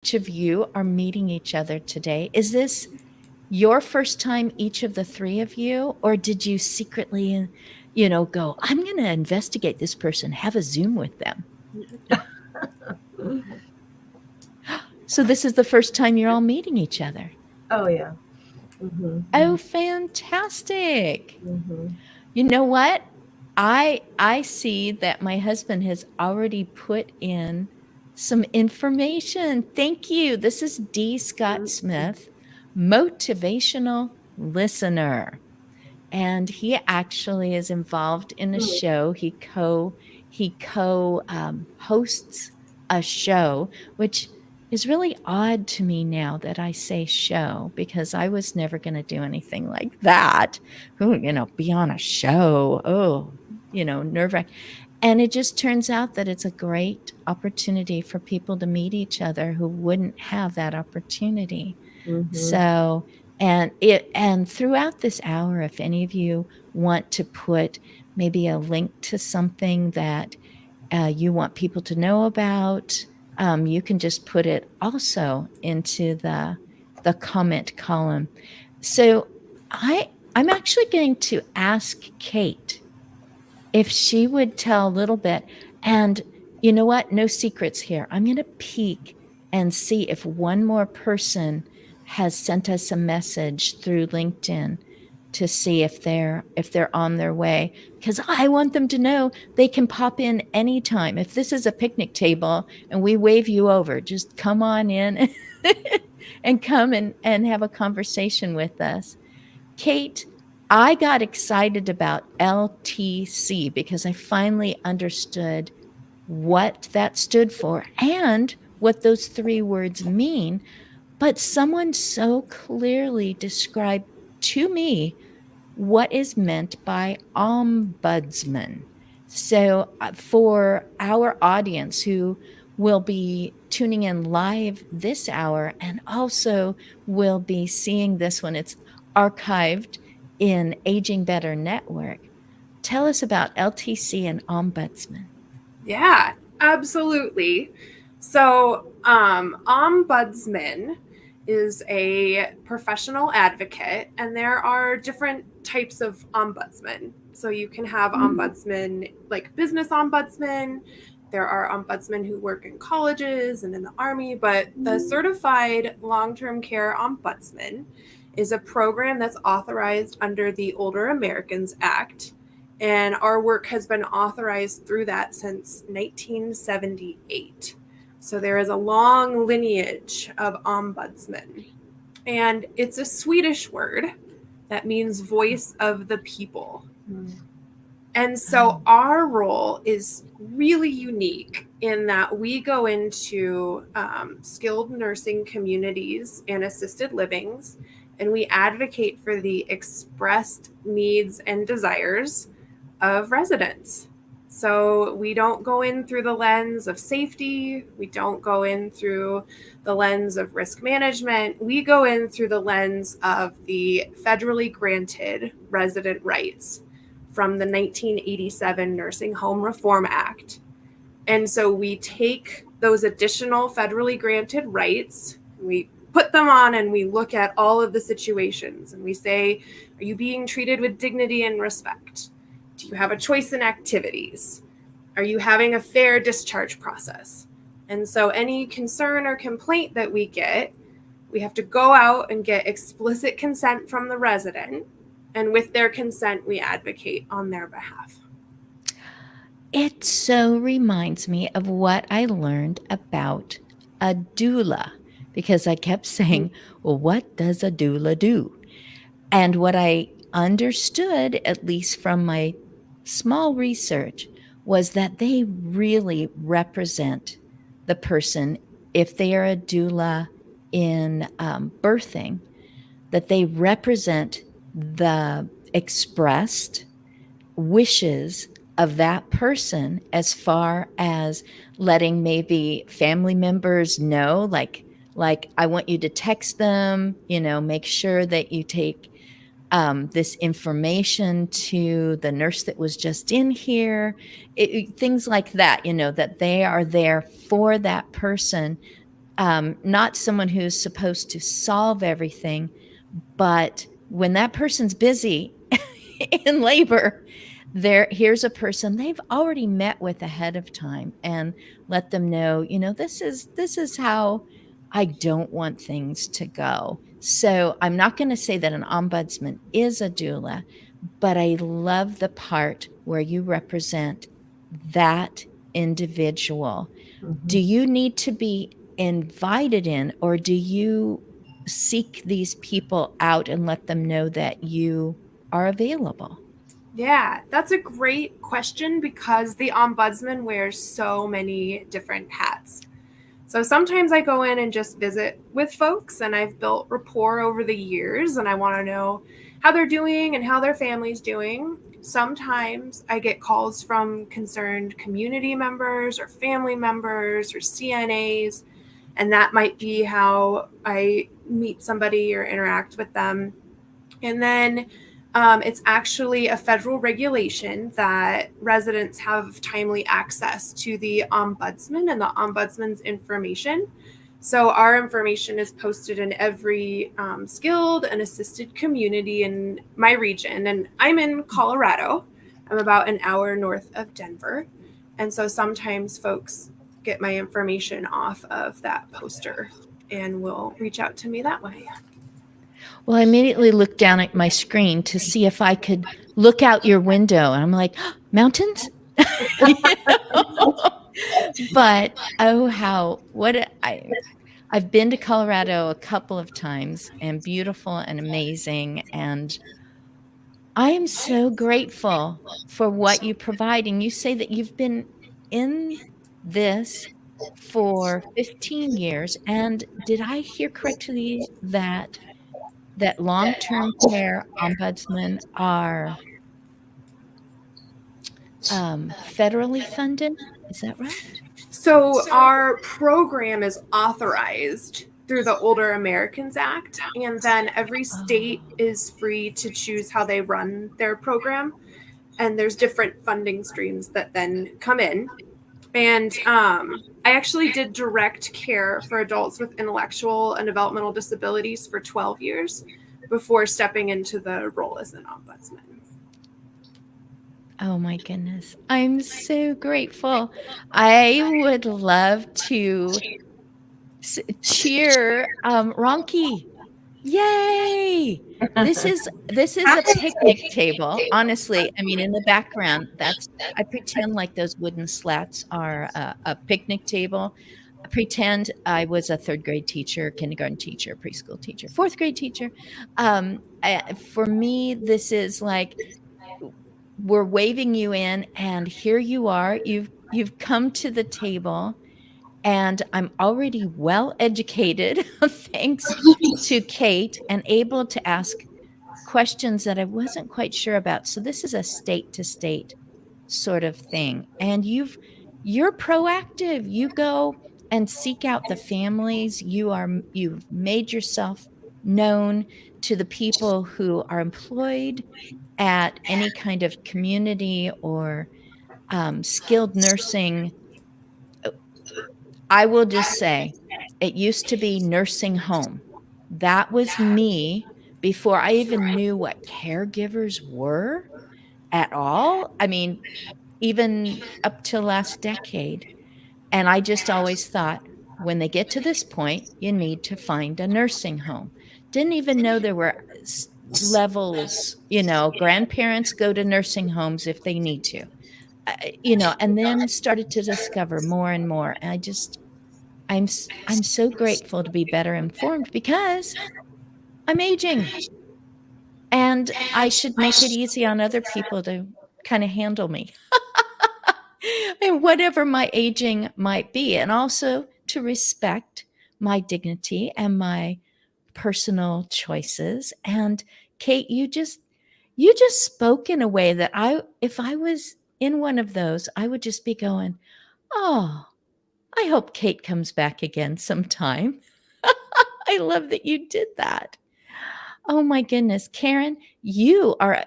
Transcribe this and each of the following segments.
each of you are meeting each other today. Is this your first time, each of the three of you, or did you secretly, go, I'm going to investigate this person, have a Zoom with them? So this is the first time you're all meeting each other. Oh yeah. Mm-hmm. Oh, fantastic. Mm-hmm. You know what? I see that my husband has already put in some information. Thank you. This is D. Scott Smith, motivational listener. And he actually is involved in a show. He co hosts a show, which is really odd to me now that I say show, because I was never going to do anything like that. Who, be on a show. Oh, nerve wracking. And it just turns out that it's a great opportunity for people to meet each other who wouldn't have that opportunity. Mm-hmm. So, and throughout this hour, if any of you want to put maybe a link to something that you want people to know about, you can just put it also into the comment column. So I'm actually going to ask Kate if she would tell a little bit. And you know what? No secrets here. I'm going to peek and see if one more person has sent us a message through LinkedIn to see if they're on their way, because I want them to know they can pop in anytime. If this is a picnic table and we wave you over, just come on in and come and have a conversation with us. Kate, I got excited about LTC because I finally understood what that stood for and what those three words mean. But someone so clearly described to me what is meant by ombudsman. So, for our audience who will be tuning in live this hour and also will be seeing this when it's archived in Aging Better Network, tell us about LTC and ombudsman. Yeah, absolutely. So, ombudsman is a professional advocate, and there are different types of ombudsman. So, you can have ombudsman like business ombudsman. There are ombudsmen who work in colleges and in the army, but the certified long-term care ombudsman is a program that's authorized under the Older Americans Act. And our work has been authorized through that since 1978. So there is a long lineage of ombudsman. And it's a Swedish word that means voice of the people. And so our role is really unique in that we go into skilled nursing communities and assisted livings, and we advocate for the expressed needs and desires of residents. So we don't go in through the lens of safety. We don't go in through the lens of risk management. We go in through the lens of the federally granted resident rights from the 1987 Nursing Home Reform Act. And so we take those additional federally granted rights, we put them on, and we look at all of the situations and we say, are you being treated with dignity and respect? Do you have a choice in activities? Are you having a fair discharge process? And so any concern or complaint that we get, we have to go out and get explicit consent from the resident. And with their consent, we advocate on their behalf. It so reminds me of what I learned about a doula, because I kept saying, well, what does a doula do? And what I understood, at least from my small research, was that they really represent the person. If they are a doula in birthing, that they represent the expressed wishes of that person, as far as letting maybe family members know, like I want you to text them, make sure that you take this information to the nurse that was just in here, things like that, that they are there for that person, not someone who's supposed to solve everything, but when that person's busy in labor, here's a person they've already met with ahead of time and let them know, this is how I don't want things to go. So I'm not going to say that an ombudsman is a doula, but I love the part where you represent that individual. Do you need to be invited in, or do you seek these people out and let them know that you are available? Yeah, that's a great question because the ombudsman wears so many different hats. So sometimes I go in and just visit with folks, and I've built rapport over the years, and I want to know how they're doing and how their family's doing. Sometimes I get calls from concerned community members or family members or CNAs, and that might be how I meet somebody or interact with them. And then it's actually a federal regulation that residents have timely access to the ombudsman and the ombudsman's information. So our information is posted in every skilled and assisted community in my region. And I'm in Colorado. I'm about an hour north of Denver. And so sometimes folks get my information off of that poster and will reach out to me that way. Well, I immediately looked down at my screen to see if I could look out your window, and I'm like, "Oh, mountains?" You know? But oh, I've been to Colorado a couple of times, and beautiful and amazing, and I am so grateful for what you provide. And you say that you've been in this for 15 years. And did I hear correctly that long-term care ombudsmen are federally funded? Is that right? So our program is authorized through the Older Americans Act, and then every state is free to choose how they run their program. And there's different funding streams that then come in. And I actually did direct care for adults with intellectual and developmental disabilities for 12 years before stepping into the role as an ombudsman. Oh my goodness. I'm so grateful. I would love to cheer Ronki. Yay! This is a picnic table. Honestly, I mean, in the background, I pretend like those wooden slats are a picnic table. I pretend I was a third grade teacher, kindergarten teacher, preschool teacher, fourth grade teacher. For me, this is like we're waving you in, and here you are. You've come to the table, and I'm already well educated, thanks to Kate, and able to ask questions that I wasn't quite sure about. So this is a state to state sort of thing. And you're proactive. You go and seek out the families. You've made yourself known to the people who are employed at any kind of community or skilled nursing. I will just say it used to be nursing home. That was me before I even knew what caregivers were at all. I mean, even up to last decade. And I just always thought when they get to this point, you need to find a nursing home. Didn't even know there were levels, grandparents go to nursing homes if they need to, and then started to discover more and more. And I'm so grateful to be better informed because I'm aging, and I should make it easy on other people to kind of handle me and whatever my aging might be, and also to respect my dignity and my personal choices. And Kate, you just spoke in a way that if I was in one of those, I would just be going, "Oh, I hope Kate comes back again sometime." I love that you did that. Oh my goodness, Karen, you are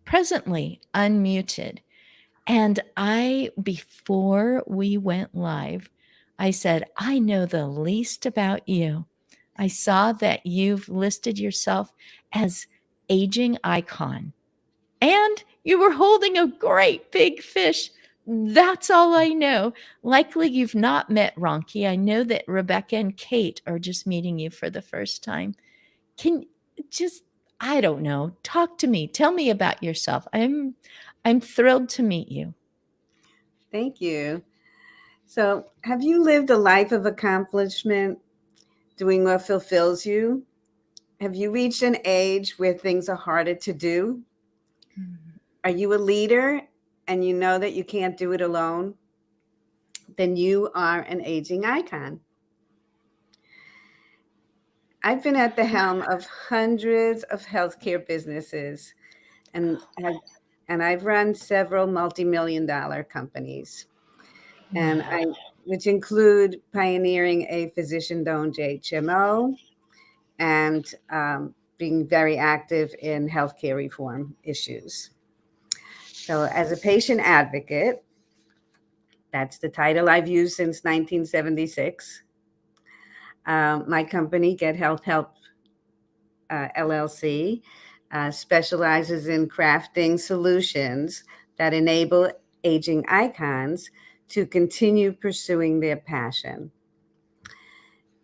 presently unmuted, and before we went live, I said, I know the least about you. I saw that you've listed yourself as aging icon, and you were holding a great big fish. That's all I know. Likely you've not met Ronky. I know that Rebecca and Kate are just meeting you for the first time. Can just, I don't know, talk to me. Tell me about yourself. I'm thrilled to meet you. Thank you. So, have you lived a life of accomplishment, doing what fulfills you? Have you reached an age where things are harder to do? Are you a leader and you know that you can't do it alone? Then you are an aging icon. I've been at the helm of hundreds of healthcare businesses, and I've run several multi-million-dollar companies, and which include pioneering a physician-owned HMO and being very active in healthcare reform issues. So, as a patient advocate, that's the title I've used since 1976. My company, Get Health Help LLC, specializes in crafting solutions that enable aging icons to continue pursuing their passion.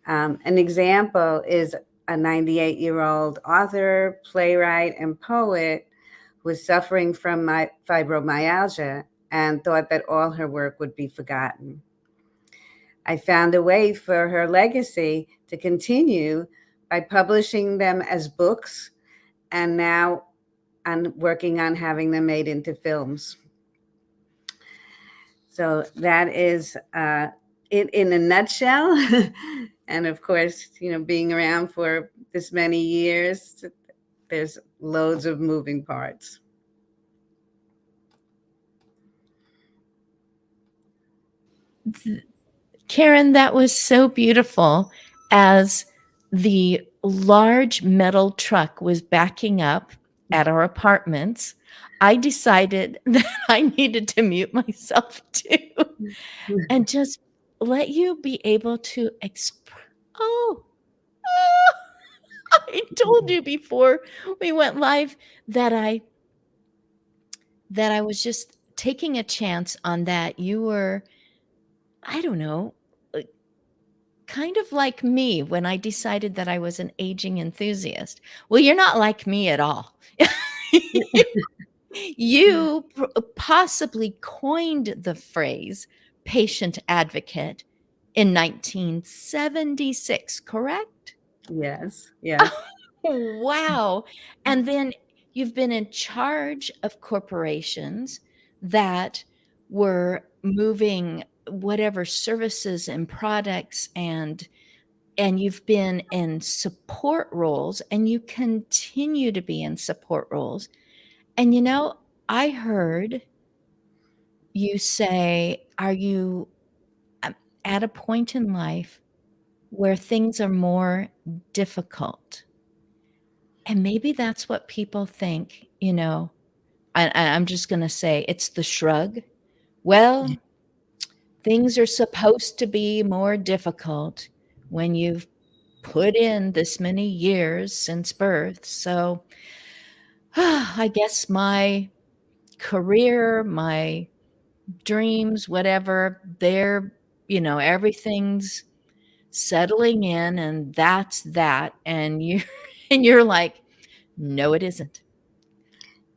An example is a 98-year-old author, playwright, and poet who was suffering from fibromyalgia and thought that all her work would be forgotten. I found a way for her legacy to continue by publishing them as books, and now I'm working on having them made into films. So that is it in a nutshell. And of course, being around for this many years, there's loads of moving parts. Karen, that was so beautiful. As the large metal truck was backing up at our apartments, I decided that I needed to mute myself too and just let you be able to express. I told you before we went live that I was just taking a chance on that. You were, I don't know, kind of like me when I decided that I was an aging enthusiast. Well, you're not like me at all. You possibly coined the phrase patient advocate in 1976, correct? Yes. Wow. And then you've been in charge of corporations that were moving whatever services and products, and you've been in support roles, and you continue to be in support roles. And I heard you say, are you at a point in life where things are more difficult? And maybe that's what people think, I'm just going to say it's the shrug. Well, things are supposed to be more difficult when you've put in this many years since birth. So I guess my career, my dreams, whatever, everything's settling in, and that's that. And you're like, no, it isn't.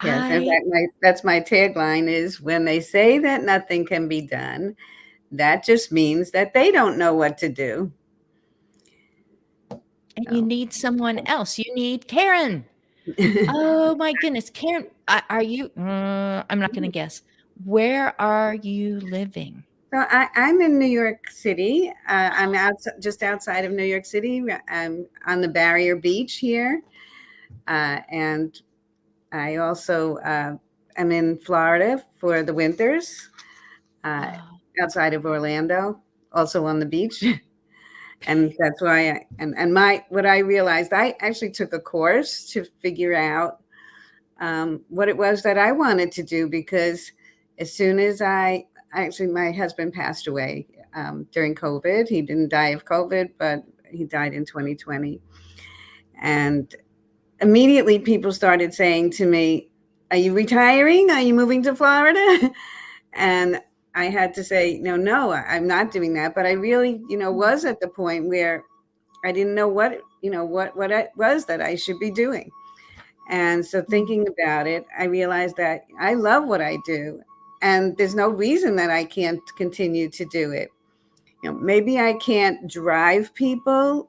Yes, in fact, that's my tagline is when they say that nothing can be done, that just means that they don't know what to do. And you need someone else. You need Karen. Oh my goodness. Karen, are you, I'm not going to guess. Where are you living? So I'm in New York City. I'm just outside of New York City. I'm on the Barrier Beach here. And I also am in Florida for the winters, outside of Orlando, also on the beach. And that's why what I realized, I actually took a course to figure out what it was that I wanted to do, because as soon as my husband passed away during COVID. He didn't die of COVID, but he died in 2020. And immediately people started saying to me, "Are you retiring? Are you moving to Florida?" And I had to say, no, I'm not doing that. But I really, was at the point where I didn't know what it was that I should be doing. And so thinking about it, I realized that I love what I do, and there's no reason that I can't continue to do it. Maybe I can't drive people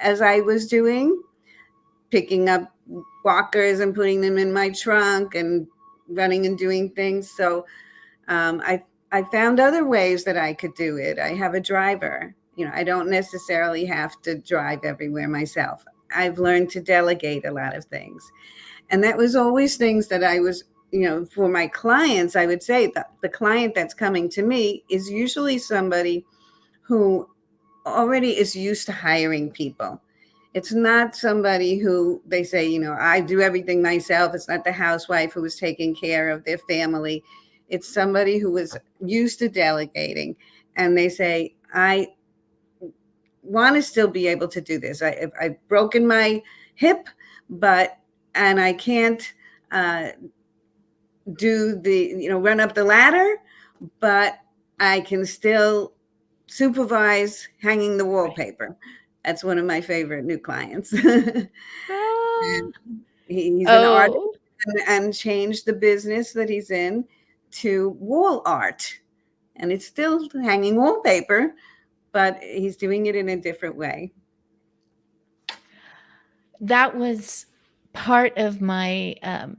as I was doing, picking up walkers and putting them in my trunk and running and doing things. So I found other ways that I could do it. I have a driver. I don't necessarily have to drive everywhere myself. I've learned to delegate a lot of things. And that was always things that I was, for my clients, I would say that the client that's coming to me is usually somebody who already is used to hiring people. It's not somebody who they say, I do everything myself. It's not the housewife who is taking care of their family. It's somebody who is used to delegating. And they say, I want to still be able to do this. I've broken my hip, and I can't do run up the ladder, but I can still supervise hanging the wallpaper. That's one of my favorite new clients. He's an artist and changed the business that he's in to wall art. And it's still hanging wallpaper, but he's doing it in a different way. That was part of my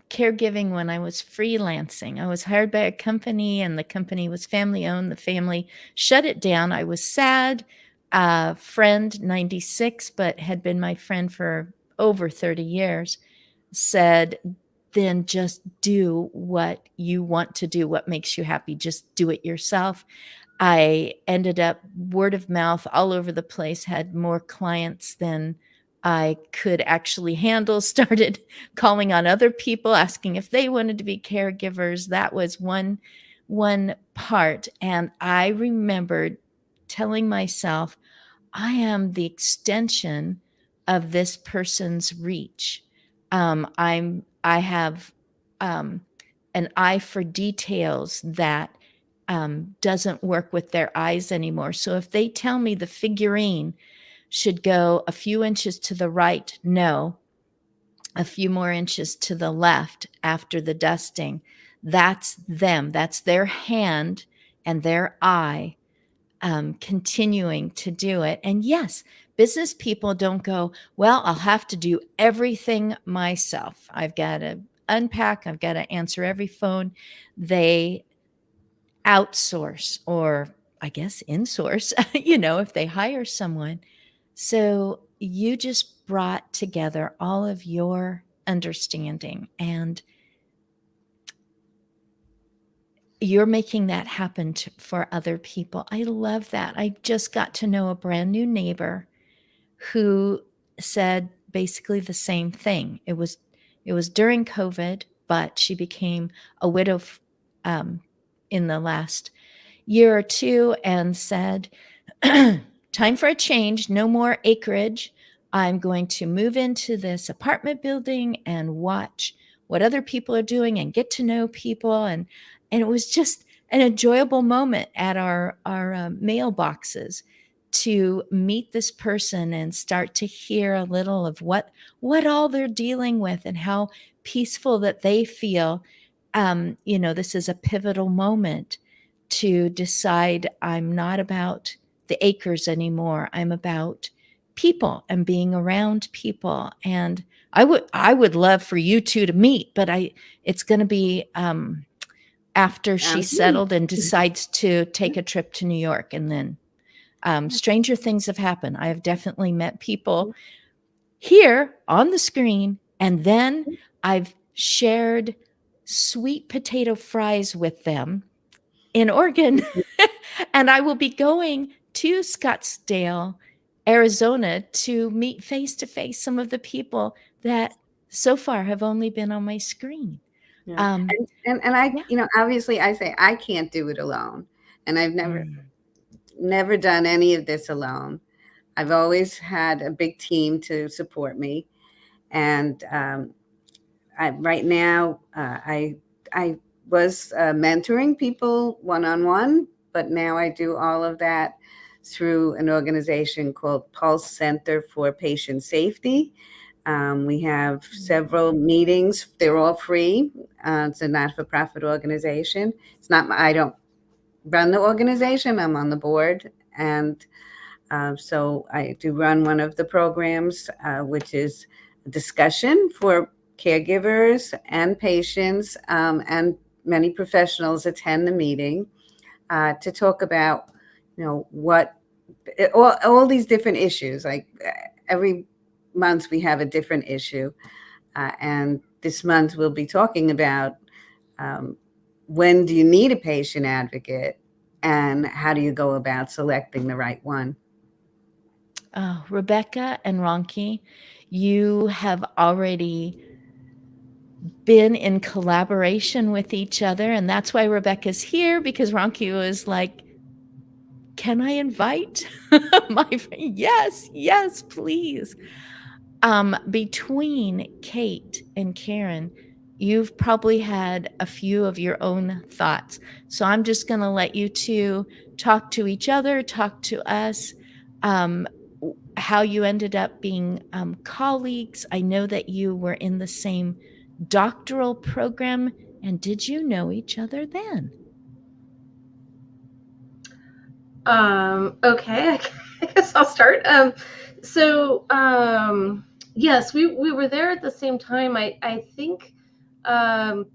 caregiving when I was freelancing. I was hired by a company, and the company was family owned. The family shut it down. I was sad. Friend, 96, but had been my friend for over 30 years, said, then just do what you want to do, what makes you happy. Just do it yourself. I ended up word of mouth all over the place, had more clients than I could actually handle, started calling on other people, asking if they wanted to be caregivers. That was one part. And I remembered telling myself, I am the extension of this person's reach. I have an eye for details that doesn't work with their eyes anymore. So if they tell me the figurine should go a few inches to the right, no, a few more inches to the left after the dusting, that's them. That's their hand and their eye continuing to do it. And yes, business people don't go, well, I'll have to do everything myself. I've got to unpack, I've got to answer every phone. They outsource, or I guess insource, if they hire someone. So you just brought together all of your understanding, and you're making that happen for other people. I love that. I just got to know a brand new neighbor who said basically the same thing. It was during COVID, but she became a widow in the last year or two, and said, time for a change, no more acreage. I'm going to move into this apartment building and watch what other people are doing and get to know people. And it was just an enjoyable moment at our mailboxes to meet this person and start to hear a little of what all they're dealing with and how peaceful that they feel. This is a pivotal moment to decide I'm not about the acres anymore. I'm about people and being around people. And I would love for you two to meet, but it's going to be after she's settled and decides to take a trip to New York. And then stranger things have happened. I have definitely met people here on the screen, and then I've shared sweet potato fries with them in Oregon. And I will be going to Scottsdale, Arizona, to meet face to face some of the people that so far have only been on my screen. Yeah. And I, obviously I say I can't do it alone. And I've never, never done any of this alone. I've always had a big team to support me. And right now, I was mentoring people one-on-one, but now I do all of that through an organization called Pulse Center for Patient Safety. We have several meetings. They're all free. It's a not-for-profit organization. It's not. I don't run the organization. I'm on the board, and so I do run one of the programs, which is a discussion for caregivers and patients, and many professionals attend the meeting to talk about, what all these different issues. Like every month we have a different issue, and this month we'll be talking about when do you need a patient advocate, and how do you go about selecting the right one. Rebecca and Ronki, you have already been in collaboration with each other, and that's why Rebecca's here, because Ronki was like, can I invite my friend? Yes, please. Between Kate and Karen, you've probably had a few of your own thoughts. So I'm just going to let you two talk to each other, talk to us, how you ended up being colleagues. I know that you were in the same doctoral program. And did you know each other then? Okay, I guess I'll start. Yes, we were there at the same time. I think, I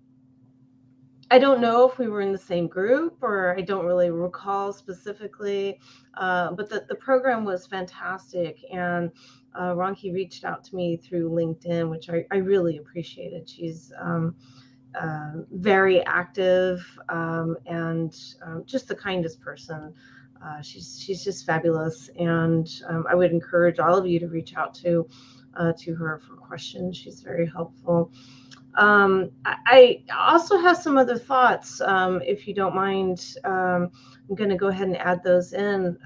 don't know if we were in the same group, or I don't really recall specifically, but the program was fantastic. And Ronki reached out to me through LinkedIn, which I really appreciated. She's very active, and just the kindest person. She's just fabulous, and I would encourage all of you to reach out to her for questions. She's very helpful. I also have some other thoughts, if you don't mind. I'm going to go ahead and add those in.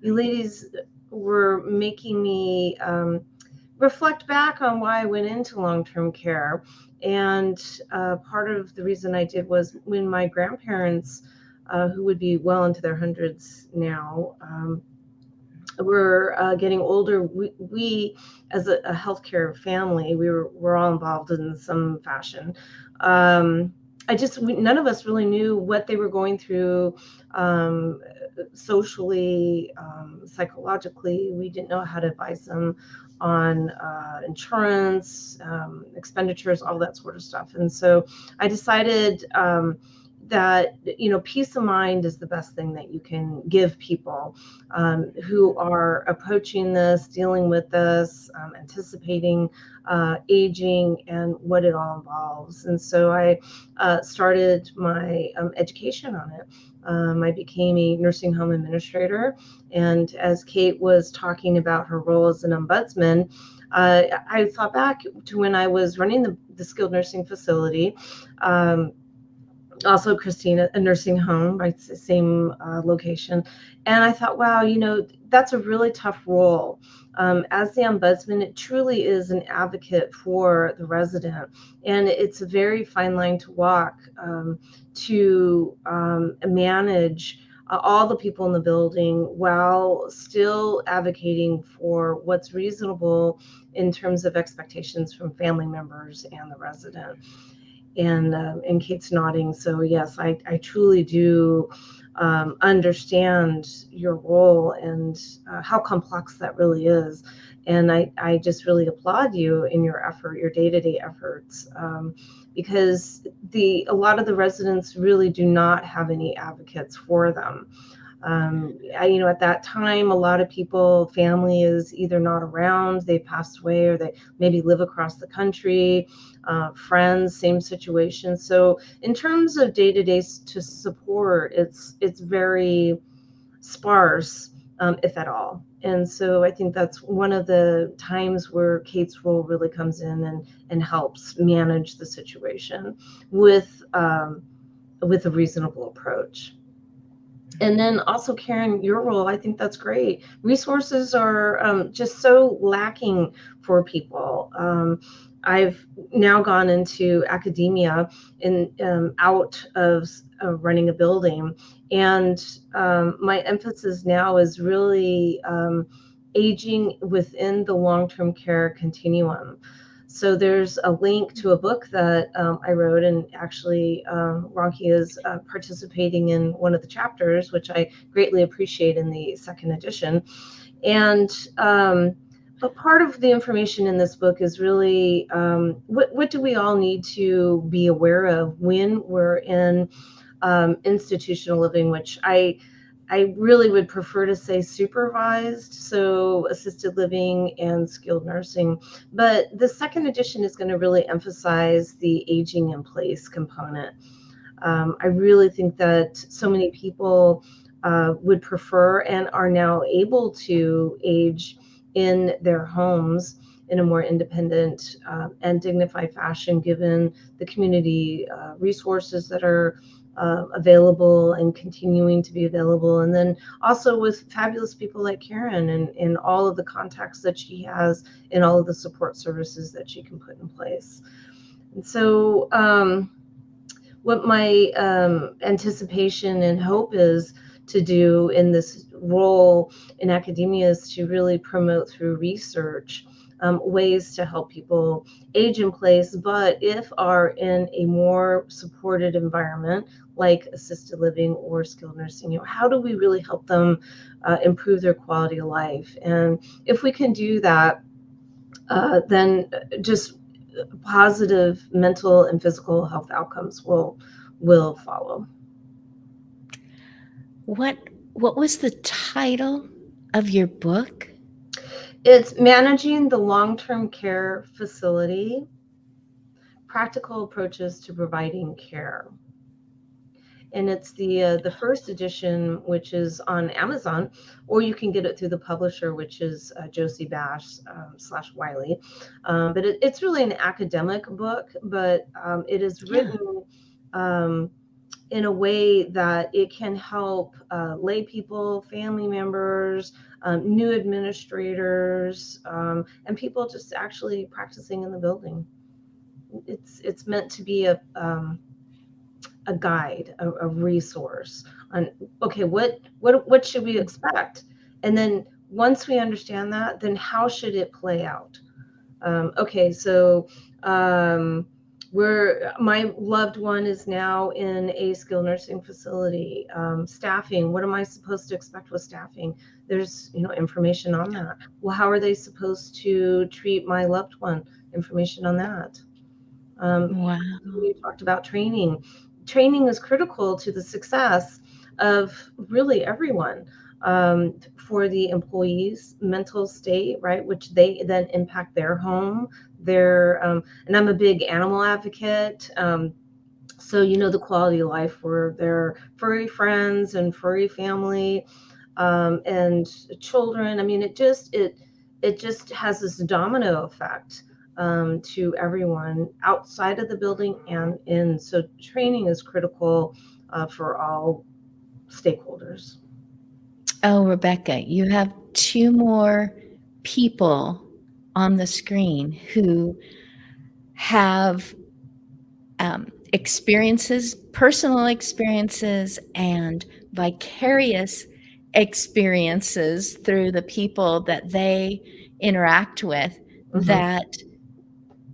You ladies were making me reflect back on why I went into long-term care. And part of the reason I did was when my grandparents, who would be well into their hundreds now, were getting older. We as a healthcare family, we're all involved in some fashion. None of us really knew what they were going through, socially, psychologically. We didn't know how to advise them on insurance, expenditures, all that sort of stuff. And so I decided that peace of mind is the best thing that you can give people who are approaching this, dealing with this, anticipating aging and what it all involves. And so I started my education on it. I became a nursing home administrator, and as Kate was talking about her role as an ombudsman, I thought back to when I was running the skilled nursing facility. Also Christina, a nursing home, right, same location. And I thought, wow, that's a really tough role. As the ombudsman, it truly is an advocate for the resident. And it's a very fine line to walk, to manage all the people in the building while still advocating for what's reasonable in terms of expectations from family members and the resident. And Kate's nodding. So yes, I truly do understand your role and how complex that really is. And I just really applaud you in your effort, your day-to-day efforts, because a lot of the residents really do not have any advocates for them. At that time, a lot of people, family is either not around, they passed away, or they maybe live across the country, friends, same situation. So in terms of day-to-day to support, it's very sparse, if at all. And so I think that's one of the times where Kate's role really comes in and helps manage the situation with a reasonable approach. And then also, Karen, your role, I think that's great. Resources are just so lacking for people. I've now gone into academia and out of running a building. And my emphasis now is really aging within the long-term care continuum. So there's a link to a book that I wrote, and actually Ronki is participating in one of the chapters, which I greatly appreciate in the second edition. And but part of the information in this book is really what do we all need to be aware of when we're in institutional living, which I really would prefer to say supervised, so assisted living and skilled nursing. But the second edition is going to really emphasize the aging in place component. I really think that so many people would prefer and are now able to age in their homes in a more independent and dignified fashion, given the community resources that are available and continuing to be available. And then also with fabulous people like Karen and all of the contacts that she has and all of the support services that she can put in place. And so what my anticipation and hope is to do in this role in academia is to really promote through research ways to help people age in place, but if are in a more supported environment like assisted living or skilled nursing, how do we really help them improve their quality of life? And if we can do that, then just positive mental and physical health outcomes will follow. What was the title of your book? It's Managing the Long-Term Care Facility, Practical Approaches to Providing Care. And it's the first edition, which is on Amazon, or you can get it through the publisher, which is Josie Bash /Wiley. But it's really an academic book, but it is written in a way that it can help lay people, family members, new administrators, and people just actually practicing in the building. It's meant to be a guide, a resource on, okay, what should we expect? And then once we understand that, then how should it play out? Okay, so my loved one is now in a skilled nursing facility. Staffing, what am I supposed to expect with staffing? There's information on that. Well, how are they supposed to treat my loved one? Information on that. Wow. We talked about training. Training is critical to the success of really everyone, for the employees' mental state, right, which they then impact their home, and I'm a big animal advocate. So the quality of life for their furry friends and furry family, and children. I mean, it just has this domino effect to everyone outside of the building and in. So training is critical for all stakeholders. Oh, Rebecca, you have two more people on the screen who have experiences, personal experiences, and vicarious experiences through the people that they interact with that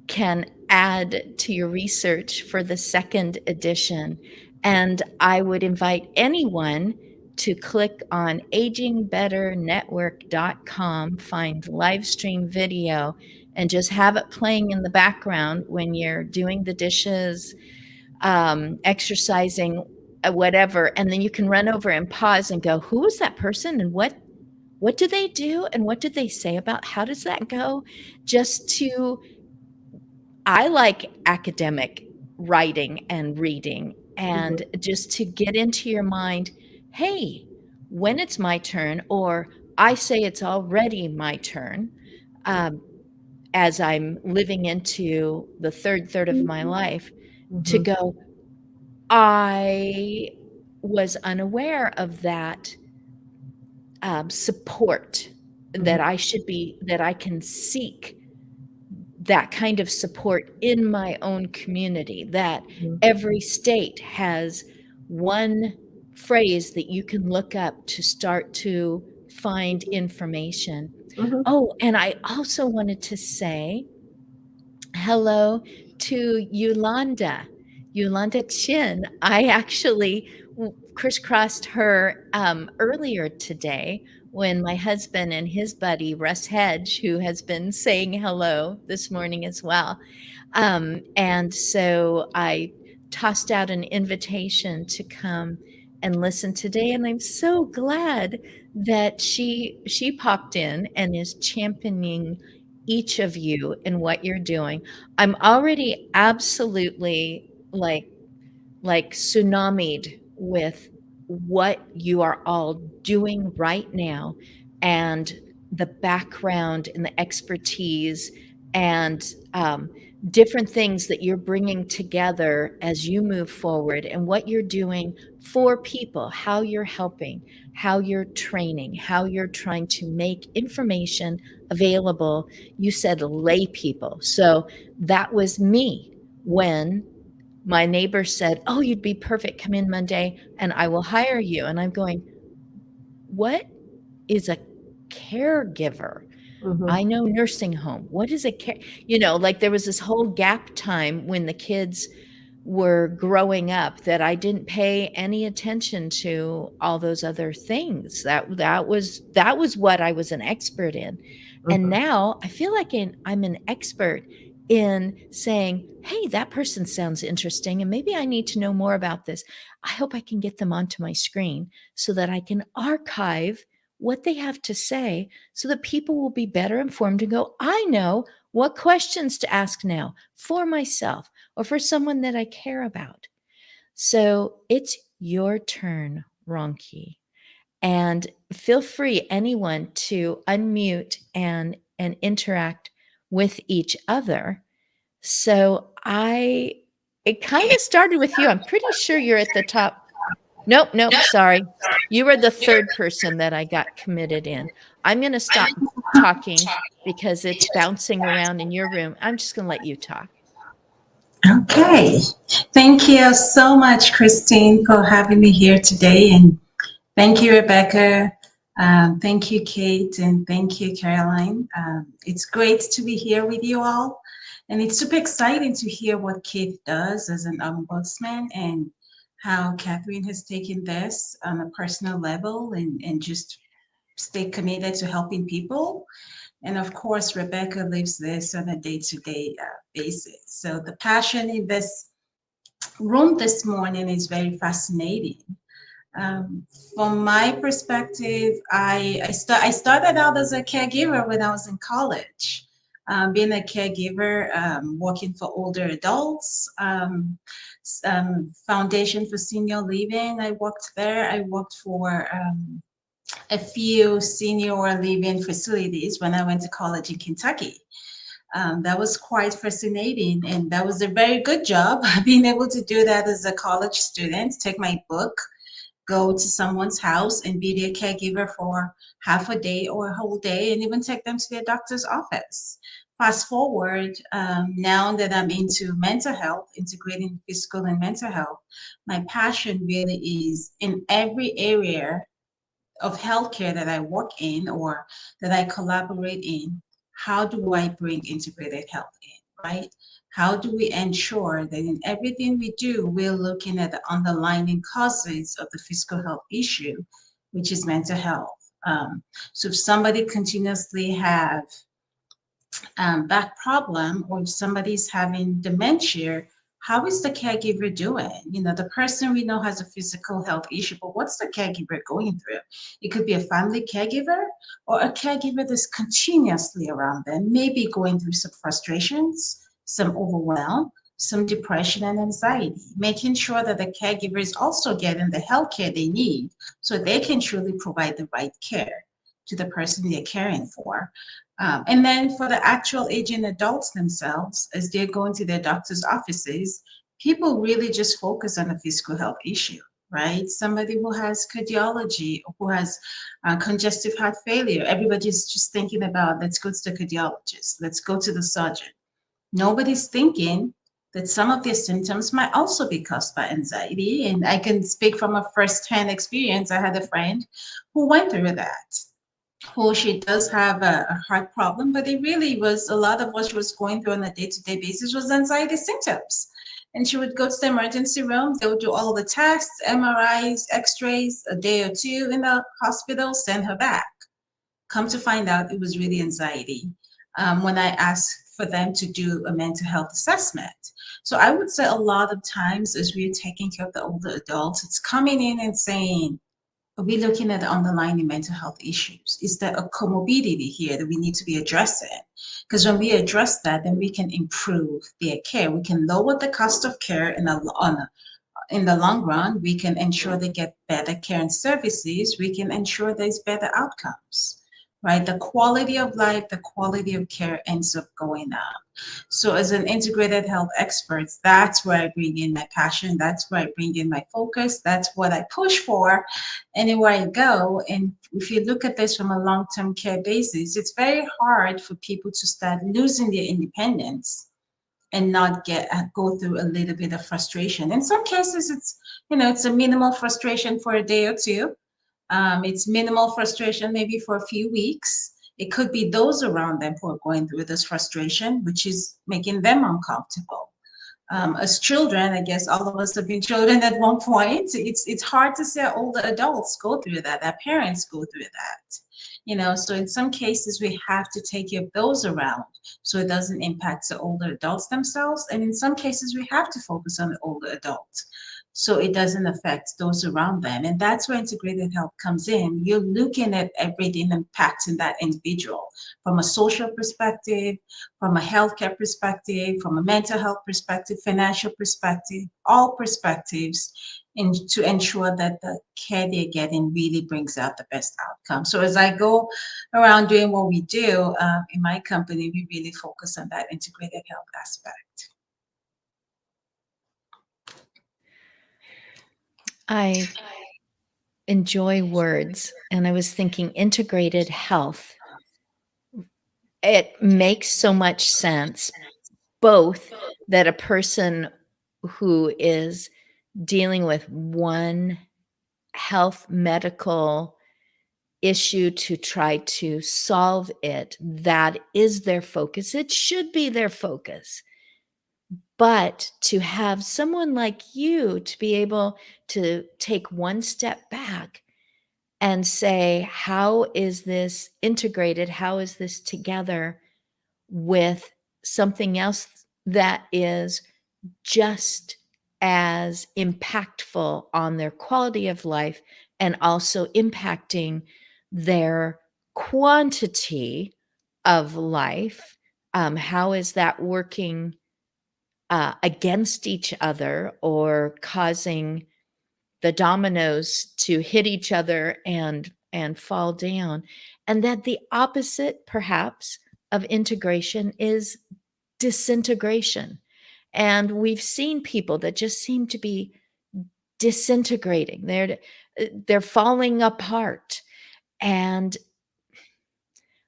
can add to your research for the second edition. And I would invite anyone to click on agingbetternetwork.com, find live stream video, and just have it playing in the background when you're doing the dishes, exercising, whatever. And then you can run over and pause and go, who is that person and what do they do and what did they say about how does that go? I like academic writing and reading, and just to get into your mind, hey, when it's my turn, or I say it's already my turn, as I'm living into the third of my life, to go, I was unaware of that support, Mhm. that I can seek that kind of support in my own community, that Mhm. every state has one phrase that you can look up to start to find information. Mhm. Oh, and I also wanted to say hello to Yolanda. Yolanda Chin. I actually crisscrossed her earlier today when my husband and his buddy Russ Hedge, who has been saying hello this morning as well, and so I tossed out an invitation to come and listen today, and I'm so glad that she popped in and is championing each of you in what you're doing. I'm already absolutely like tsunamied with what you are all doing right now, and the background and the expertise and different things that you're bringing together as you move forward, and what you're doing for people, how you're helping, how you're training, how you're trying to make information available. You said lay people. So that was me when my neighbor said, "Oh, you'd be perfect. Come in Monday and I will hire you." And I'm going, "What is a caregiver? Mhm. I know nursing home. What is a care?" Like there was this whole gap time when the kids were growing up that I didn't pay any attention to all those other things. That was what I was an expert in. And Mhm. now I feel like I'm an expert in saying, "Hey, that person sounds interesting and maybe I need to know more about this. I hope I can get them onto my screen so that I can archive what they have to say so that people will be better informed and go, I know what questions to ask now for myself or for someone that I care about." So it's your turn, Ronki. And feel free, anyone, to unmute and interact with each other. So it kind of started with you. I'm pretty sure you're at the top. Nope, nope, sorry. You were the third person that I got committed in. I'm going to stop talking because it's bouncing around in your room. I'm just going to let you talk. Okay. Thank you so much, Christine, for having me here today. And thank you, Rebecca. Thank you, Kate. And thank you, Caroline. It's great to be here with you all. And it's super exciting to hear what Kate does as an ombudsman and how Catherine has taken this on a personal level and just stay committed to helping people. And of course, Rebecca lives this on a day-to-day basis. So the passion in this room this morning is very fascinating. Um, from my perspective, I started out as a caregiver when I was in college. Being a caregiver, working for older adults, Foundation for Senior Living. I worked there. I worked for a few senior living facilities when I went to college in Kentucky. That was quite fascinating, and that was a very good job being able to do that as a college student, take my book, go to someone's house and be their caregiver for half a day or a whole day, and even take them to their doctor's office. Fast forward, now that I'm into mental health, integrating physical and mental health, my passion really is in every area of healthcare that I work in or that I collaborate in. How do I bring integrated health in, right? How do we ensure that in everything we do, we're looking at the underlying causes of the physical health issue, which is mental health? So if somebody continuously have back problem, or if somebody's having dementia, how is the caregiver doing? The person we know has a physical health issue, but what's the caregiver going through? It could be a family caregiver or a caregiver that's continuously around them, maybe going through some frustrations, some overwhelm, some depression and anxiety, making sure that the caregiver is also getting the health care they need so they can truly provide the right care to the person they're caring for. And then for the actual aging adults themselves, as they're going to their doctor's offices, people really just focus on the physical health issue. right? Somebody who has cardiology, who has congestive heart failure. Everybody's just thinking about, let's go to the cardiologist, let's go to the surgeon. Nobody's thinking that some of their symptoms might also be caused by anxiety. And I can speak from a first-hand experience. I had a friend who went through that, who she does have a heart problem, but it really was a lot of what she was going through on a day-to-day basis was anxiety symptoms. And she would go to the emergency room, they would do all the tests, MRIs, x-rays, a day or two in the hospital, send her back. Come to find out, it was really anxiety. When I asked for them to do a mental health assessment. So I would say a lot of times as we're taking care of the older adults, it's coming in and saying, are we looking at the underlying mental health issues? Is there a comorbidity here that we need to be addressing? Because when we address that, then we can improve their care. We can lower the cost of care in the long run. We can ensure they get better care and services. We can ensure there's better outcomes, right? The quality of life, the quality of care ends up going up. So as an integrated health expert, that's where I bring in my passion. That's where I bring in my focus. That's what I push for anywhere I go. And if you look at this from a long-term care basis, it's very hard for people to start losing their independence and not go through a little bit of frustration. In some cases, it's a minimal frustration for a day or two. It's minimal frustration maybe for a few weeks. It could be those around them who are going through this frustration, which is making them uncomfortable. As children, I guess all of us have been children at one point. It's hard to see our older adults go through that, our parents go through that. So in some cases we have to take care of those around so it doesn't impact the older adults themselves. And in some cases we have to focus on the older adults so it doesn't affect those around them. And that's where integrated health comes in. You're looking at everything impacting that individual from a social perspective, from a healthcare perspective, from a mental health perspective, financial perspective, all perspectives, and to ensure that the care they're getting really brings out the best outcome. So as I go around doing what we do in my company, we really focus on that integrated health aspect. I enjoy words, and I was thinking integrated health. It makes so much sense, both that a person who is dealing with one health medical issue to try to solve it, that is their focus. It should be their focus. But to have someone like you to be able to take one step back and say, how is this integrated? How is this together with something else that is just as impactful on their quality of life and also impacting their quantity of life? How is that working against each other or causing the dominoes to hit each other and fall down? And that the opposite perhaps of integration is disintegration. And we've seen people that just seem to be disintegrating. They're falling apart. And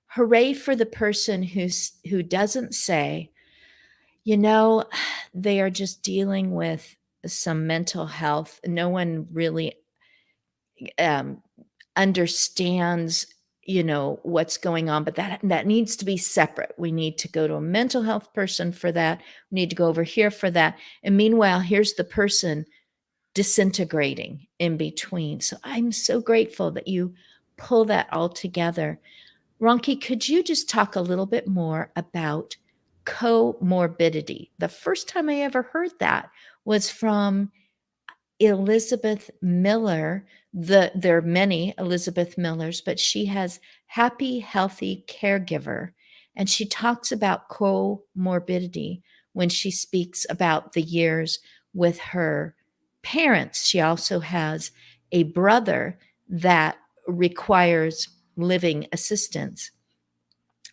hooray for the person who doesn't say, they are just dealing with some mental health. No one really understands what's going on, but that needs to be separate. We need to go to a mental health person for that. We need to go over here for that. And meanwhile, here's the person disintegrating in between. So I'm so grateful that you pull that all together. Ronki, could you just talk a little bit more about comorbidity? The first time I ever heard that was from Elizabeth Miller. There are many Elizabeth Millers, but she has Happy Healthy Caregiver, and she talks about comorbidity when she speaks about the years with her parents. She also has a brother that requires living assistance.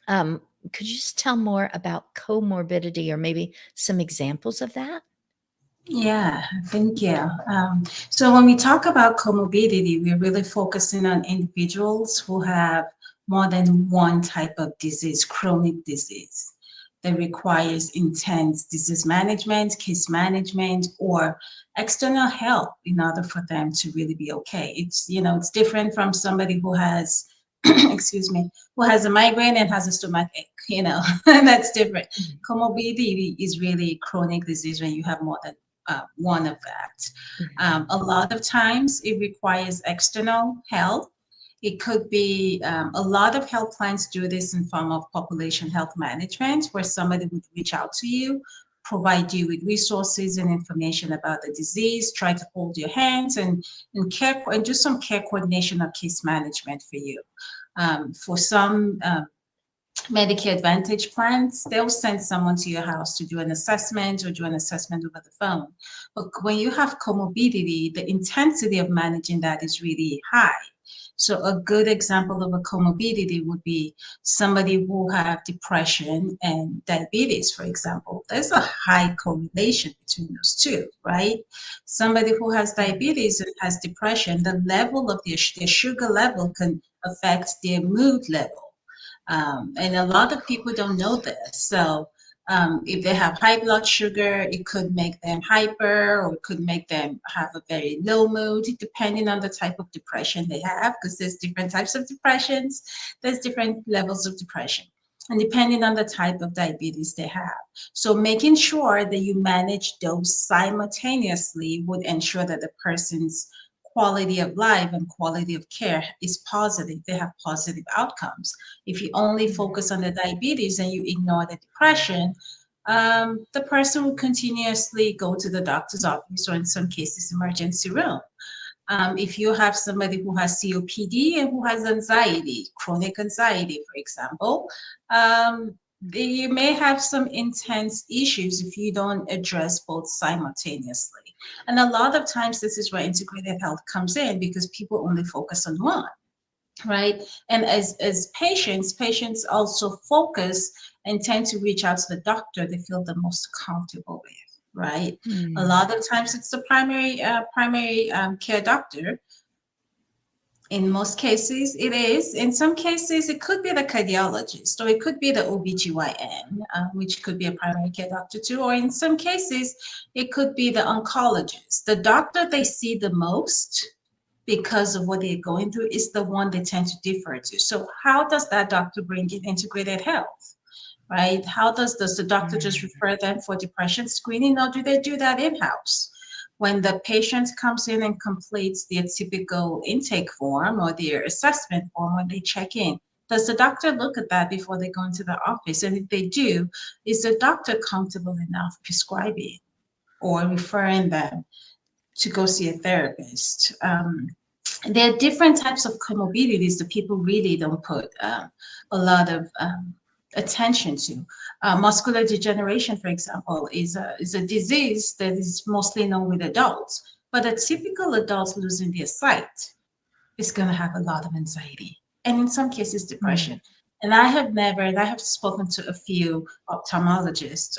Could you just tell more about comorbidity or maybe some examples of that? Yeah, thank you. So when we talk about comorbidity, we're really focusing on individuals who have more than one type of disease, chronic disease, that requires intense disease management, case management, or external help in order for them to really be okay. It's different from somebody who has, excuse me, who has a migraine and has a stomach ache. That's different. Comorbidity is really chronic disease when you have more than one of that. A lot of times it requires external help. It could be a lot of health plans do this in form of population health management, where somebody would reach out to you, provide you with resources and information about the disease, try to hold your hands and do some care coordination or case management for you. For some Medicare Advantage plans, they'll send someone to your house to do an assessment or do an assessment over the phone. But when you have comorbidity, the intensity of managing that is really high. So a good example of a comorbidity would be somebody who have depression and diabetes, for example. There's a high correlation between those two, right? Somebody who has diabetes and has depression, the level of their sugar level can affect their mood level. And a lot of people don't know this. So if they have high blood sugar, it could make them hyper or it could make them have a very low mood, depending on the type of depression they have, because there's different types of depressions, there's different levels of depression, and depending on the type of diabetes they have. So making sure that you manage those simultaneously would ensure that the person's quality of life and quality of care is positive. They have positive outcomes. If you only focus on the diabetes and you ignore the depression, the person will continuously go to the doctor's office or in some cases emergency room. If you have somebody who has COPD and who has anxiety, chronic anxiety, for example, you may have some intense issues if you don't address both simultaneously. And a lot of times, this is where integrated health comes in because people only focus on one, right? And as patients also focus and tend to reach out to the doctor they feel the most comfortable with, right? A lot of times it's the primary care doctor. In most cases, it is. In some cases, it could be the cardiologist or it could be the OBGYN, which could be a primary care doctor too. Or in some cases, it could be the oncologist. The doctor they see the most because of what they're going through is the one they tend to defer to. So how does that doctor bring in integrated health, right? How does the doctor just refer them for depression screening, or do they do that in-house? When the patient comes in and completes their typical intake form or their assessment form when they check in, does the doctor look at that before they go into the office? And if they do, is the doctor comfortable enough prescribing or referring them to go see a therapist? There are different types of comorbidities that people really don't put a lot of attention to. Muscular degeneration, for example, is a disease that is mostly known with adults, but a typical adult losing their sight is going to have a lot of anxiety and in some cases depression. And I have spoken to a few ophthalmologists.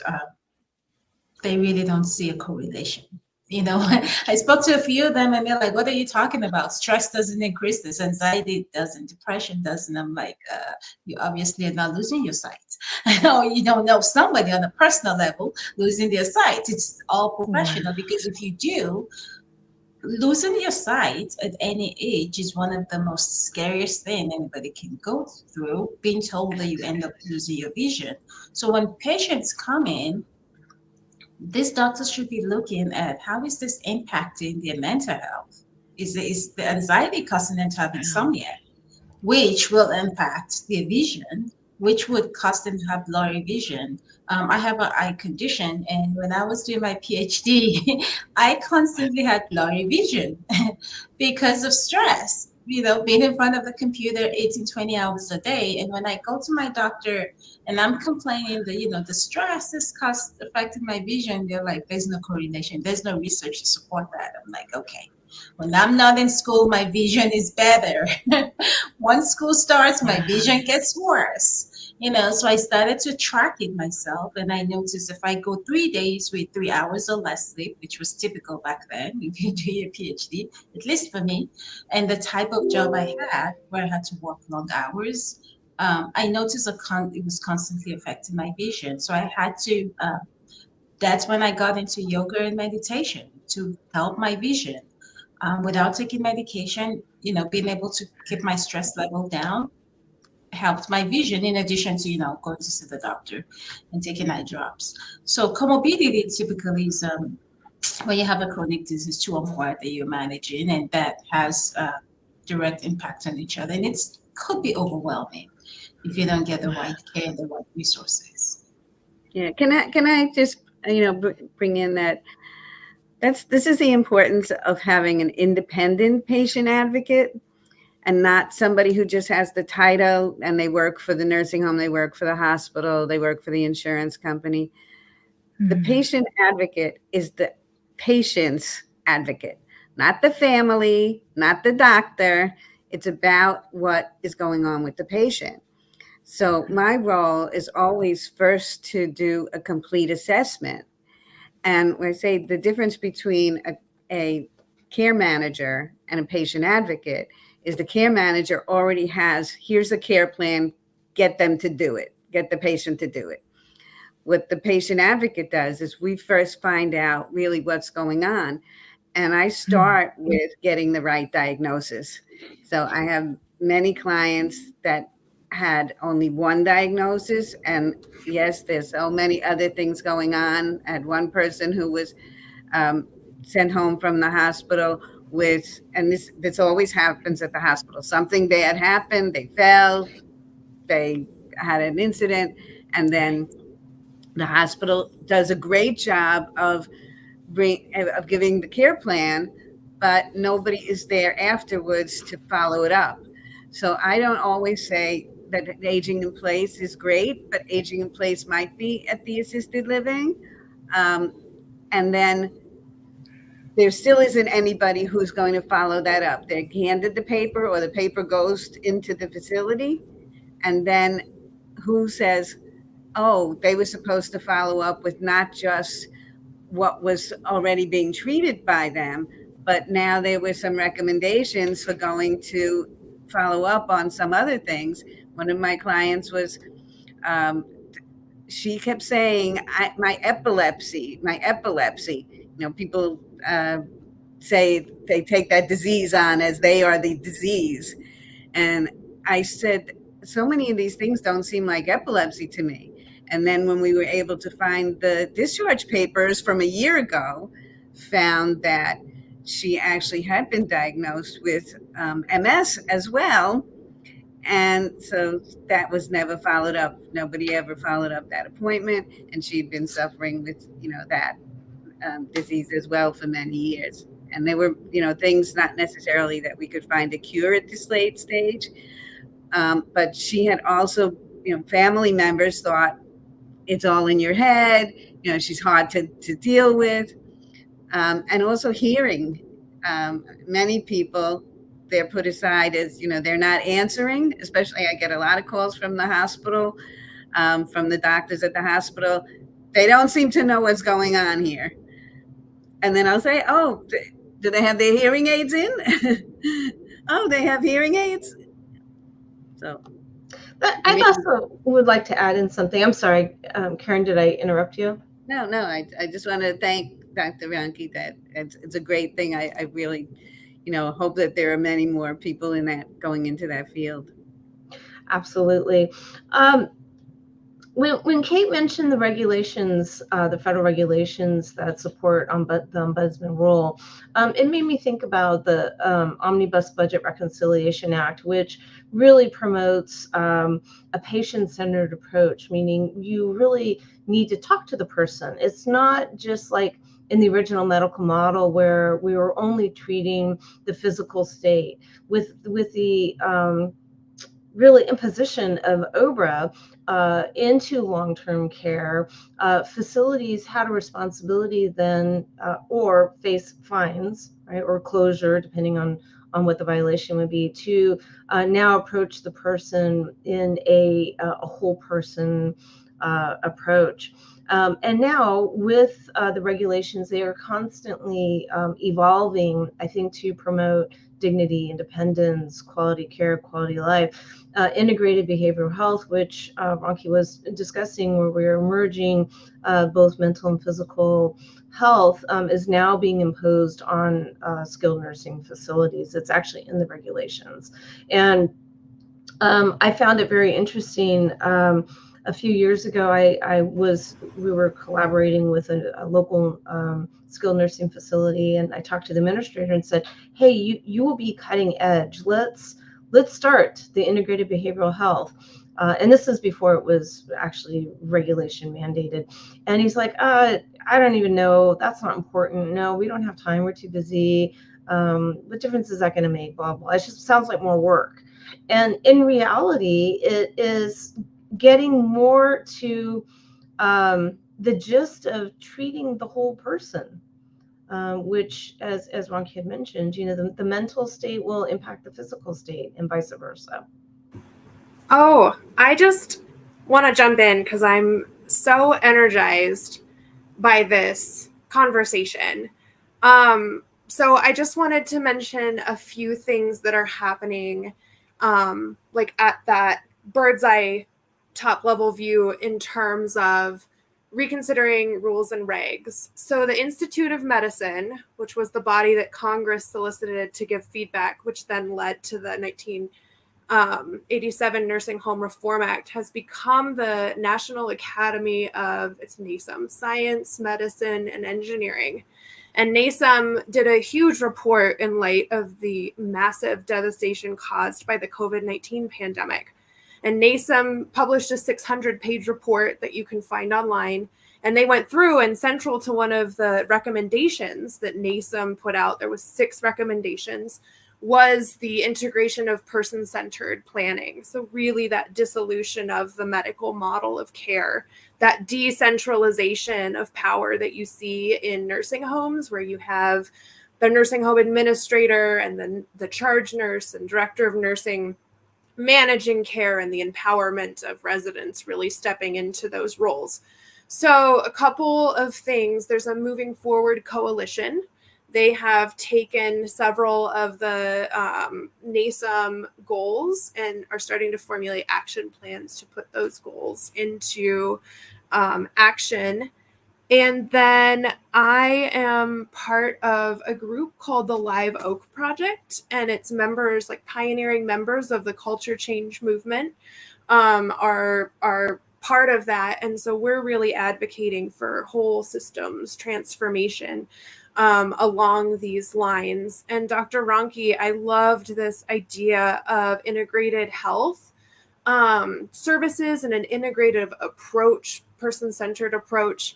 They really don't see a correlation. I spoke to a few of them and they're like, what are you talking about? Stress doesn't increase this, anxiety doesn't, depression doesn't. I'm like, you obviously are not losing your sight. Or you don't know somebody on a personal level losing their sight. It's all professional because if you do, losing your sight at any age is one of the most scariest thing anybody can go through, being told that you end up losing your vision. So when patients come in, these doctors should be looking at how is this impacting their mental health? Is the anxiety causing them to have insomnia, which will impact their vision, which would cause them to have blurry vision. I have an eye condition, and when I was doing my PhD, I constantly had blurry vision because of stress. Being in front of the computer 18, 20 hours a day. And when I go to my doctor and I'm complaining that, the stress is affecting my vision, they're like, there's no correlation. There's no research to support that. I'm like, okay. When I'm not in school, my vision is better. Once school starts, my vision gets worse. So I started to track it myself, and I noticed if I go 3 days with 3 hours or less sleep, which was typical back then, if you do your PhD, at least for me, and the type of job I had, where I had to work long hours, I noticed it was constantly affecting my vision. So I had to. That's when I got into yoga and meditation to help my vision. Without taking medication, being able to keep my stress level down helped my vision in addition to going to see the doctor and taking eye drops. So comorbidity typically is when you have a chronic disease, two or more that you're managing, and that has direct impact on each other, and it's could be overwhelming if you don't get the right care and the right resources. Yeah. Can I just bring in that this is the importance of having an independent patient advocate and not somebody who just has the title and they work for the nursing home, they work for the hospital, they work for the insurance company. The patient advocate is the patient's advocate, not the family, not the doctor. It's about what is going on with the patient. So my role is always first to do a complete assessment. And when I say the difference between a care manager and a patient advocate is the care manager already has, here's a care plan, get them to do it, get the patient to do it. What the patient advocate does is we first find out really what's going on. And I start with getting the right diagnosis. So I have many clients that had only one diagnosis. And yes, there's so many other things going on. I had one person who was sent home from the hospital with, and this always happens at the hospital. Something bad happened, they fell, they had an incident, and then the hospital does a great job of giving the care plan, but nobody is there afterwards to follow it up. So I don't always say that aging in place is great, but aging in place might be at the assisted living. And then there still isn't anybody who's going to follow that up. They're handed the paper or the paper goes into the facility. And then who says, oh, they were supposed to follow up with not just what was already being treated by them, but now there were some recommendations for going to follow up on some other things. One of my clients was, she kept saying, my epilepsy. People say they take that disease on as they are the disease. And I said, so many of these things don't seem like epilepsy to me. And then when we were able to find the discharge papers from a year ago, found that she actually had been diagnosed with MS as well. And so that was never followed up. Nobody ever followed up that appointment. And she'd been suffering with, that disease as well for many years. And there were, things not necessarily that we could find a cure at this late stage. But she had also, family members thought it's all in your head. She's hard to deal with. And also hearing, many people, they're put aside as, they're not answering, especially I get a lot of calls from the hospital, from the doctors at the hospital. They don't seem to know what's going on here. And then I'll say, oh, do they have their hearing aids in? Oh, they have hearing aids. So I also would like to add in something. I'm sorry, Karen, did I interrupt you? No, I just want to thank Dr. Ranke that it's a great thing. I really, hope that there are many more people going into that field. Absolutely. When Kate mentioned the regulations, the federal regulations that support the ombudsman role, it made me think about the Omnibus Budget Reconciliation Act, which really promotes a patient-centered approach, meaning you really need to talk to the person. It's not just like in the original medical model where we were only treating the physical state. With the really imposition of OBRA into long-term care, facilities had a responsibility then, or face fines, right, or closure, depending on on what the violation would be, to now approach the person in a whole person approach. And now with the regulations, they are constantly evolving, I think, to promote dignity, independence, quality care, quality life. Integrated behavioral health, which Ronki was discussing, where we're merging both mental and physical health, is now being imposed on skilled nursing facilities. It's actually in the regulations. And I found it very interesting. A few years ago, we were collaborating with a local skilled nursing facility, and I talked to the administrator and said, "Hey, you will be cutting edge. Let's start the integrated behavioral health." And this is before it was actually regulation mandated. And he's like, "I don't even know. That's not important. No, we don't have time. We're too busy. What difference is that going to make? Blah blah. It just sounds like more work." And in reality, it is getting more to the gist of treating the whole person, which, as Ronki had mentioned, the mental state will impact the physical state and vice versa. Oh, I just want to jump in because I'm so energized by this conversation. So I just wanted to mention a few things that are happening, like at that bird's eye top level view in terms of reconsidering rules and regs. So the Institute of Medicine, which was the body that Congress solicited to give feedback, which then led to the 1987 Nursing Home Reform Act, has become the National Academy of, it's NASM, Science, Medicine, and Engineering. And NASM did a huge report in light of the massive devastation caused by the COVID-19 pandemic. And NASM published a 600-page report that you can find online. And they went through, and central to one of the recommendations that NASM put out, there was 6 recommendations, was the integration of person-centered planning. So really that dissolution of the medical model of care, that decentralization of power that you see in nursing homes, where you have the nursing home administrator and then the charge nurse and director of nursing managing care, and the empowerment of residents really stepping into those roles. So a couple of things. There's a Moving Forward Coalition. They have taken several of the NASM goals and are starting to formulate action plans to put those goals into action. And then I am part of a group called the Live Oak Project, and its members, like pioneering members of the culture change movement, are part of that. And so we're really advocating for whole systems transformation along these lines. And Dr. Ronki, I loved this idea of integrated health services and an integrative approach, person-centered approach.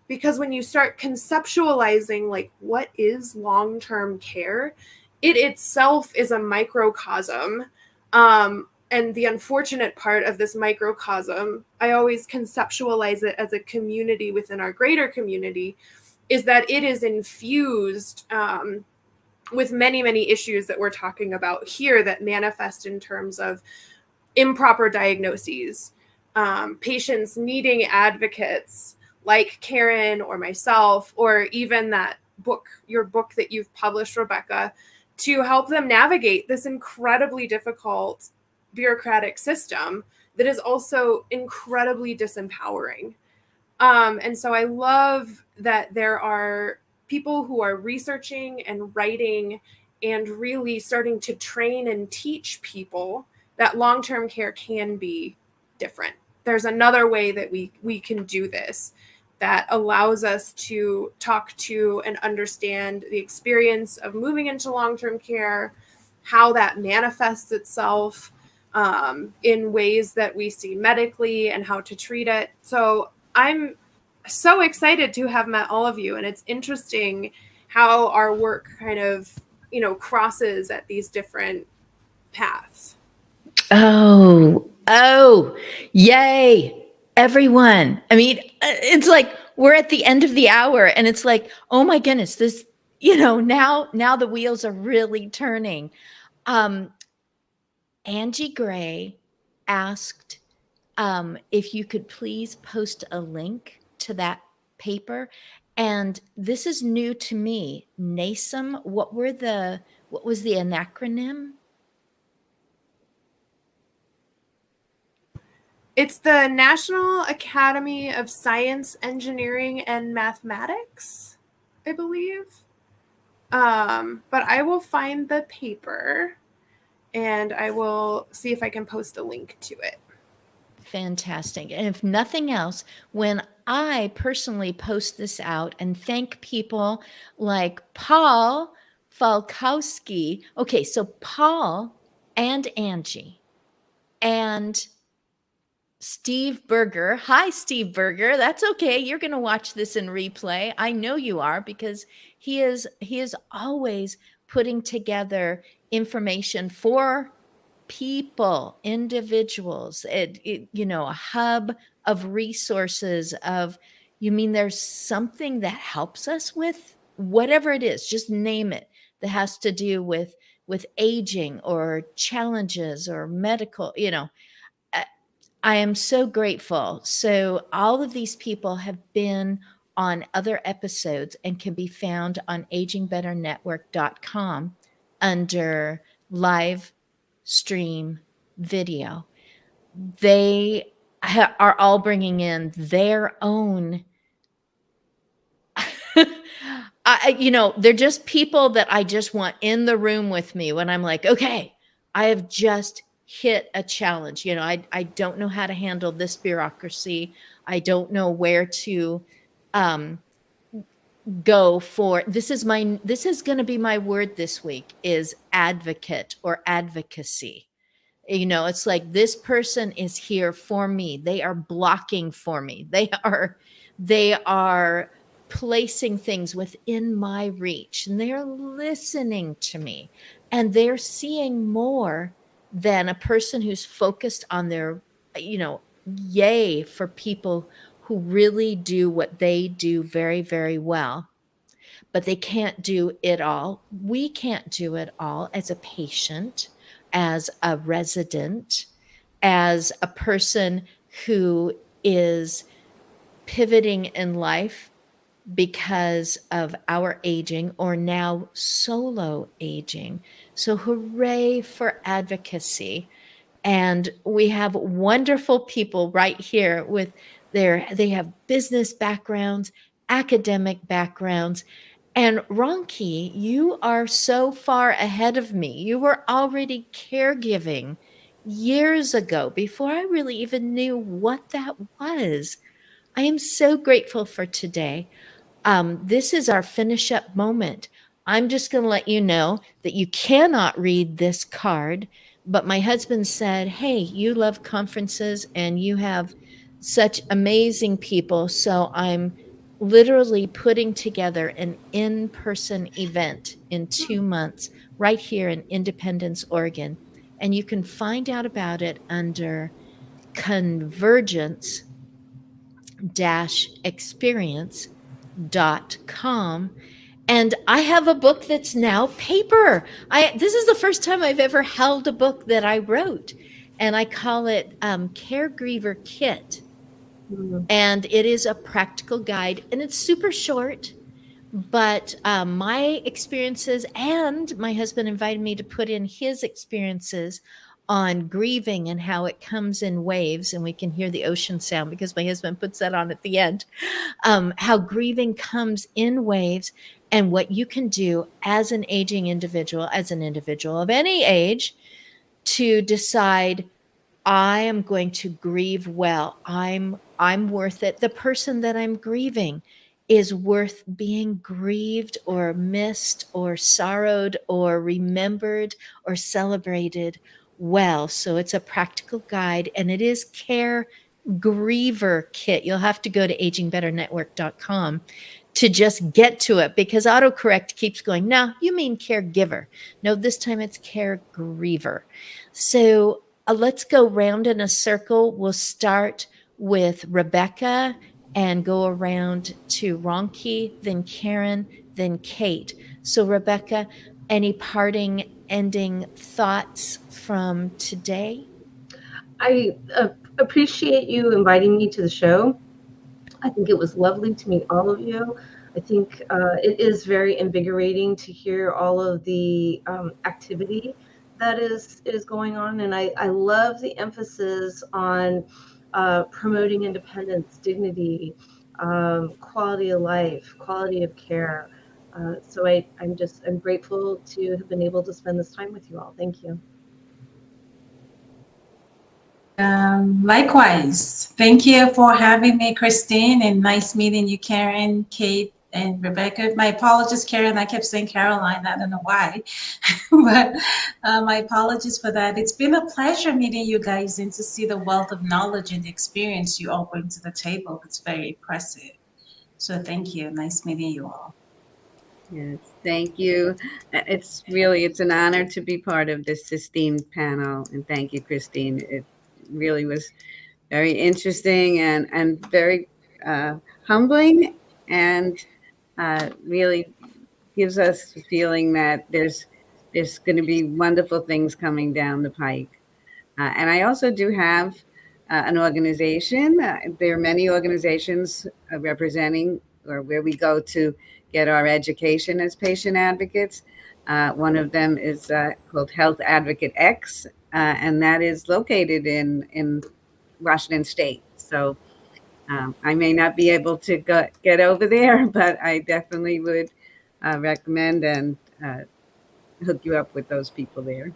Because when you start conceptualizing, like, what is long-term care, it itself is a microcosm. And the unfortunate part of this microcosm, I always conceptualize it as a community within our greater community, is that it is infused with many, many issues that we're talking about here that manifest in terms of improper diagnoses, patients needing advocates like Karen or myself, or even that book, your book that you've published, Rebecca, to help them navigate this incredibly difficult bureaucratic system that is also incredibly disempowering. And so I love that there are people who are researching and writing and really starting to train and teach people that long-term care can be different. There's another way that we can do this that allows us to talk to and understand the experience of moving into long-term care, how that manifests itself in ways that we see medically, and how to treat it. So I'm so excited to have met all of you, and it's interesting how our work kind of, crosses at these different paths. Oh, yay, everyone. I mean, it's like we're at the end of the hour, and it's like, oh my goodness, this now the wheels are really turning. Angie Gray asked if you could please post a link to that paper. And this is new to me. NASM, what was the acronym? It's the National Academy of Science, Engineering, and Mathematics, I believe. But I will find the paper and I will see if I can post a link to it. Fantastic. And if nothing else, when I personally post this out and thank people like Paul Falkowski. Okay, so Paul and Angie and Steve Berger. Hi, Steve Berger. That's okay. You're going to watch this in replay. I know you are, because he is always putting together information for people, individuals, a hub of resources you mean there's something that helps us with whatever it is, just name it, that has to do with aging or challenges or medical, I am so grateful. So all of these people have been on other episodes and can be found on agingbetternetwork.com under live stream video. They are all bringing in their own they're just people that I just want in the room with me when I'm like, okay, I have just hit a challenge. I don't know how to handle this bureaucracy. I don't know where to go for this. Is going to be my word this week, is advocate or advocacy. It's like, this person is here for me. They are blocking for me. They are placing things within my reach, and they're listening to me, and they're seeing more than a person who's focused on their, yay for people who really do what they do very, very well. But they can't do it all. We can't do it all as a patient, as a resident, as a person who is pivoting in life because of our aging, or now solo aging. So hooray for advocacy. And we have wonderful people right here with they have business backgrounds, academic backgrounds. And Ronki, you are so far ahead of me. You were already caregiving years ago, before I really even knew what that was. I am so grateful for today. This is our finish up moment. I'm just going to let you know that you cannot read this card, but my husband said, hey, you love conferences and you have such amazing people. So I'm literally putting together an in-person event in 2 months right here in Independence, Oregon. And you can find out about it under convergence-experience.com. And I have a book that's now paper. This is the first time I've ever held a book that I wrote, and I call it Caregiver Kit. And it is a practical guide, and it's super short. But my experiences, and my husband invited me to put in his experiences on grieving and how it comes in waves, and we can hear the ocean sound because my husband puts that on at the end. How grieving comes in waves, and what you can do as an aging individual, as an individual of any age, to decide, I am going to grieve well. I'm worth it. The person that I'm grieving is worth being grieved or missed or sorrowed or remembered or celebrated well. So it's a practical guide, and it is Caregiver Kit. You'll have to go to agingbetternetwork.com to just get to it, because autocorrect keeps going, no, you mean caregiver. No, this time it's caregiver. So let's go round in a circle. We'll start with Rebecca and go around to Ronki, then Karen, then Kate. So, Rebecca, any parting ending thoughts from today? I appreciate you inviting me to the show. I think it was lovely to meet all of you. I think it is very invigorating to hear all of the activity that is going on, and I love the emphasis on promoting independence, dignity, quality of life, quality of care. So I'm grateful to have been able to spend this time with you all. Thank you. Likewise. Thank you for having me, Christine, and nice meeting you, Karen, Kate, and Rebecca. My apologies, Karen. I kept saying Caroline. I don't know why, but my apologies for that. It's been a pleasure meeting you guys and to see the wealth of knowledge and experience you all bring to the table. It's very impressive. So thank you. Nice meeting you all. Yes, thank you. It's an honor to be part of this esteemed panel, and thank you, Christine. It really was very interesting and very humbling, and really gives us the feeling that there's going to be wonderful things coming down the pike. And I also do have an organization. There are many organizations representing or where we go to get our education as patient advocates. One of them is called Health Advocate X, and that is located in Washington State. So I may not be able to get over there, but I definitely would recommend and hook you up with those people there.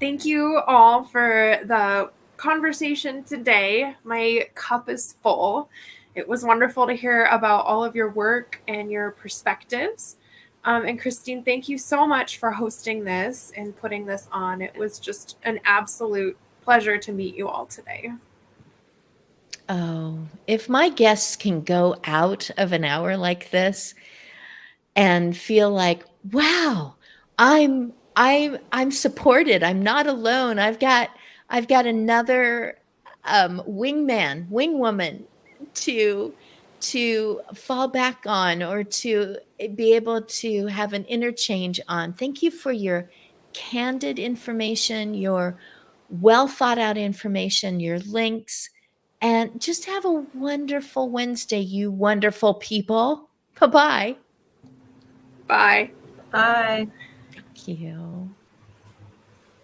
Thank you all for the conversation today. My cup is full. It was wonderful to hear about all of your work and your perspectives. And Christine, thank you so much for hosting this and putting this on. It was just an absolute pleasure to meet you all today. Oh, if my guests can go out of an hour like this and feel like, wow, I'm supported. I'm not alone. I've got another wingman, wingwoman to fall back on, or to be able to have an interchange on. Thank you for your candid information, your well thought out information, your links, and just have a wonderful Wednesday, you wonderful people. Bye-bye. Bye. Bye. Thank you.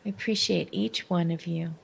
I appreciate each one of you.